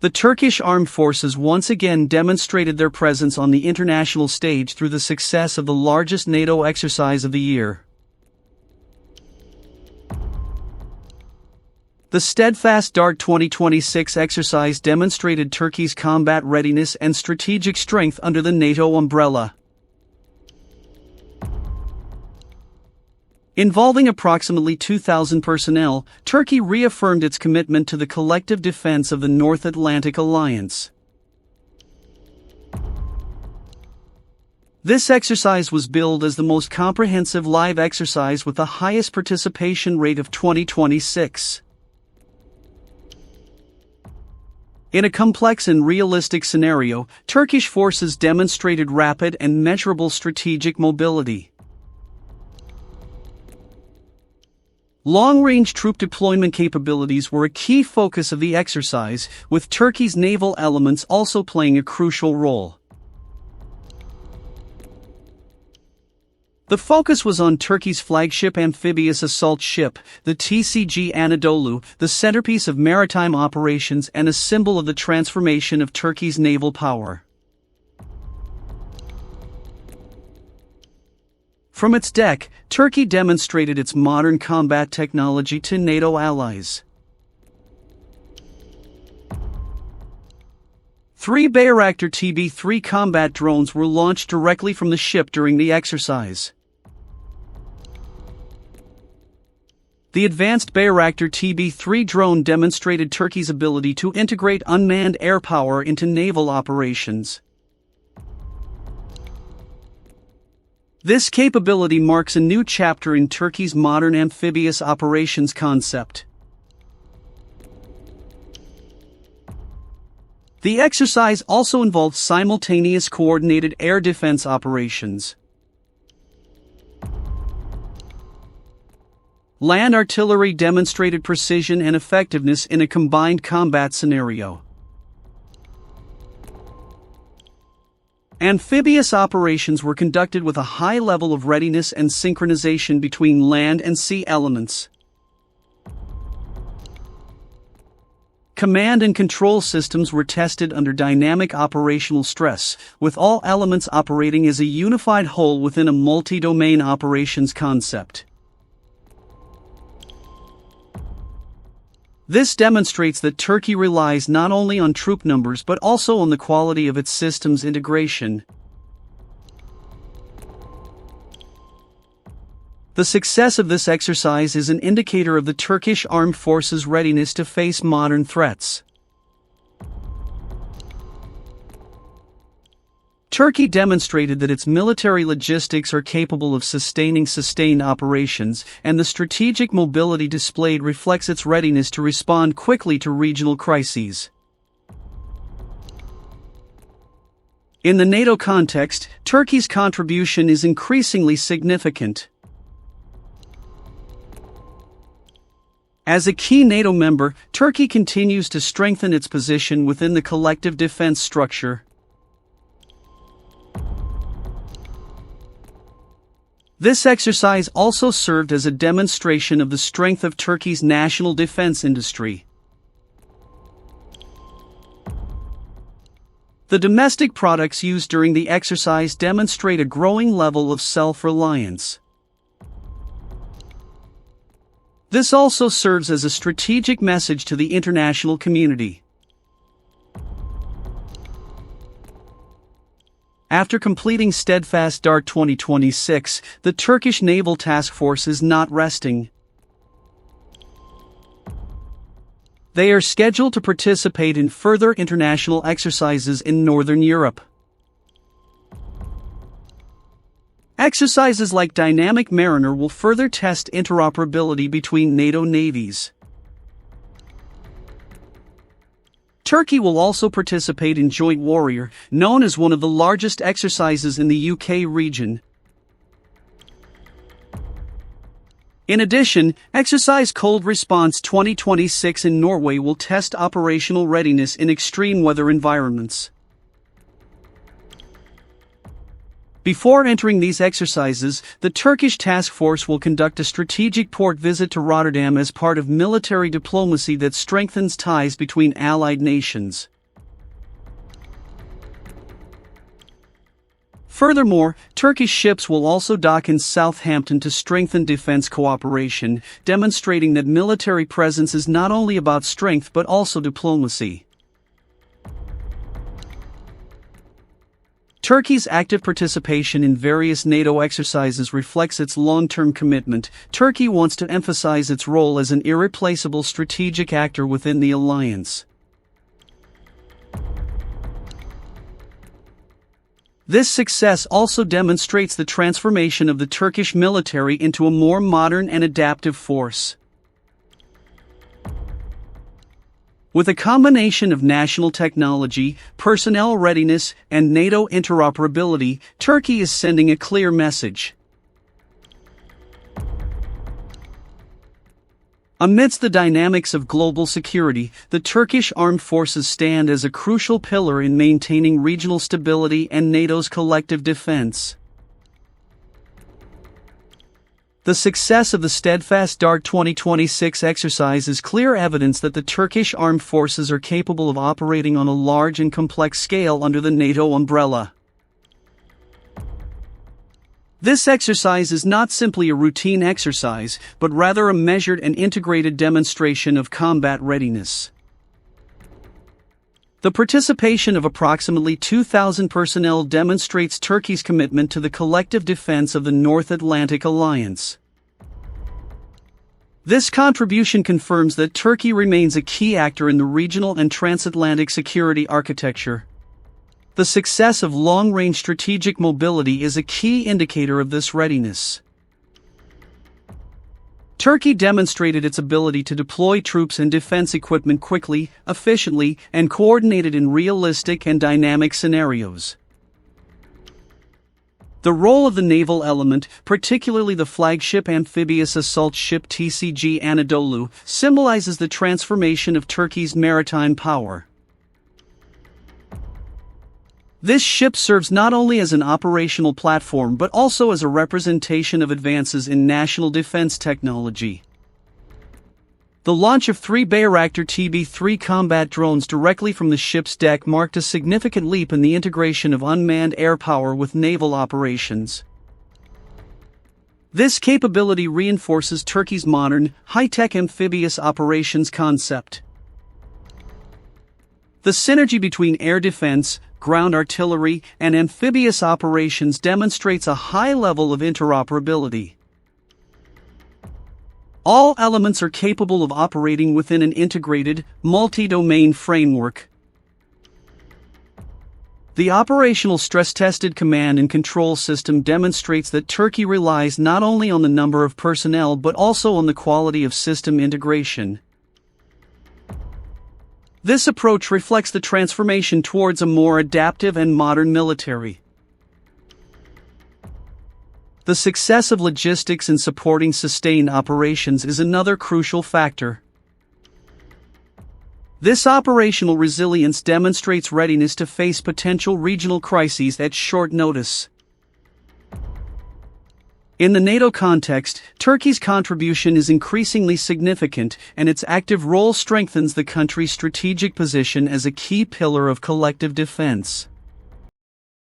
The Turkish Armed Forces once again demonstrated their presence on the international stage through the success of the largest NATO exercise of the year. The Steadfast Dart 2026 exercise demonstrated Turkey's combat readiness and strategic strength under the NATO umbrella. Involving approximately 2,000 personnel, Turkey reaffirmed its commitment to the collective defense of the North Atlantic Alliance. This exercise was billed as the most comprehensive live exercise with the highest participation rate of 2026. In a complex and realistic scenario, Turkish forces demonstrated rapid and measurable strategic mobility. Long-range troop deployment capabilities were a key focus of the exercise, with Turkey's naval elements also playing a crucial role. The focus was on Turkey's flagship amphibious assault ship, the TCG Anadolu, the centerpiece of maritime operations and a symbol of the transformation of Turkey's naval power. From its deck, Turkey demonstrated its modern combat technology to NATO allies. 3 Bayraktar TB-3 combat drones were launched directly from the ship during the exercise. The advanced Bayraktar TB-3 drone demonstrated Turkey's ability to integrate unmanned air power into naval operations. This capability marks a new chapter in Turkey's modern amphibious operations concept. The exercise also involved simultaneous coordinated air defense operations. Land artillery demonstrated precision and effectiveness in a combined combat scenario. Amphibious operations were conducted with a high level of readiness and synchronization between land and sea elements. Command and control systems were tested under dynamic operational stress, with all elements operating as a unified whole within a multi-domain operations concept. This demonstrates that Turkey relies not only on troop numbers but also on the quality of its systems integration. The success of this exercise is an indicator of the Turkish Armed Forces' readiness to face modern threats. Turkey demonstrated that its military logistics are capable of sustaining sustained operations, and the strategic mobility displayed reflects its readiness to respond quickly to regional crises. In the NATO context, Turkey's contribution is increasingly significant. As a key NATO member, Turkey continues to strengthen its position within the collective defense structure. This exercise also served as a demonstration of the strength of Turkey's national defense industry. The domestic products used during the exercise demonstrate a growing level of self-reliance. This also serves as a strategic message to the international community. After completing Steadfast Dart 2026, the Turkish Naval Task Force is not resting. They are scheduled to participate in further international exercises in Northern Europe. Exercises like Dynamic Mariner will further test interoperability between NATO navies. Turkey will also participate in Joint Warrior, known as one of the largest exercises in the UK region. In addition, Exercise Cold Response 2026 in Norway will test operational readiness in extreme weather environments. Before entering these exercises, the Turkish task force will conduct a strategic port visit to Rotterdam as part of military diplomacy that strengthens ties between allied nations. Furthermore, Turkish ships will also dock in Southampton to strengthen defense cooperation, demonstrating that military presence is not only about strength but also diplomacy. Turkey's active participation in various NATO exercises reflects its long-term commitment. Turkey wants to emphasize its role as an irreplaceable strategic actor within the alliance. This success also demonstrates the transformation of the Turkish military into a more modern and adaptive force. With a combination of national technology, personnel readiness, and NATO interoperability, Turkey is sending a clear message. Amidst the dynamics of global security, the Turkish Armed Forces stand as a crucial pillar in maintaining regional stability and NATO's collective defense. The success of the Steadfast Dart 2026 exercise is clear evidence that the Turkish Armed Forces are capable of operating on a large and complex scale under the NATO umbrella. This exercise is not simply a routine exercise, but rather a measured and integrated demonstration of combat readiness. The participation of approximately 2,000 personnel demonstrates Turkey's commitment to the collective defense of the North Atlantic Alliance. This contribution confirms that Turkey remains a key actor in the regional and transatlantic security architecture. The success of long-range strategic mobility is a key indicator of this readiness. Turkey demonstrated its ability to deploy troops and defense equipment quickly, efficiently, and coordinated in realistic and dynamic scenarios. The role of the naval element, particularly the flagship amphibious assault ship TCG Anadolu, symbolizes the transformation of Turkey's maritime power. This ship serves not only as an operational platform but also as a representation of advances in national defense technology. The launch of 3 Bayraktar TB-3 combat drones directly from the ship's deck marked a significant leap in the integration of unmanned air power with naval operations. This capability reinforces Turkey's modern, high-tech amphibious operations concept. The synergy between air defense, ground artillery, and amphibious operations demonstrates a high level of interoperability. All elements are capable of operating within an integrated, multi-domain framework. The operational stress-tested command and control system demonstrates that Turkey relies not only on the number of personnel but also on the quality of system integration. This approach reflects the transformation towards a more adaptive and modern military. The success of logistics in supporting sustained operations is another crucial factor. This operational resilience demonstrates readiness to face potential regional crises at short notice. In the NATO context, Turkey's contribution is increasingly significant, and its active role strengthens the country's strategic position as a key pillar of collective defense.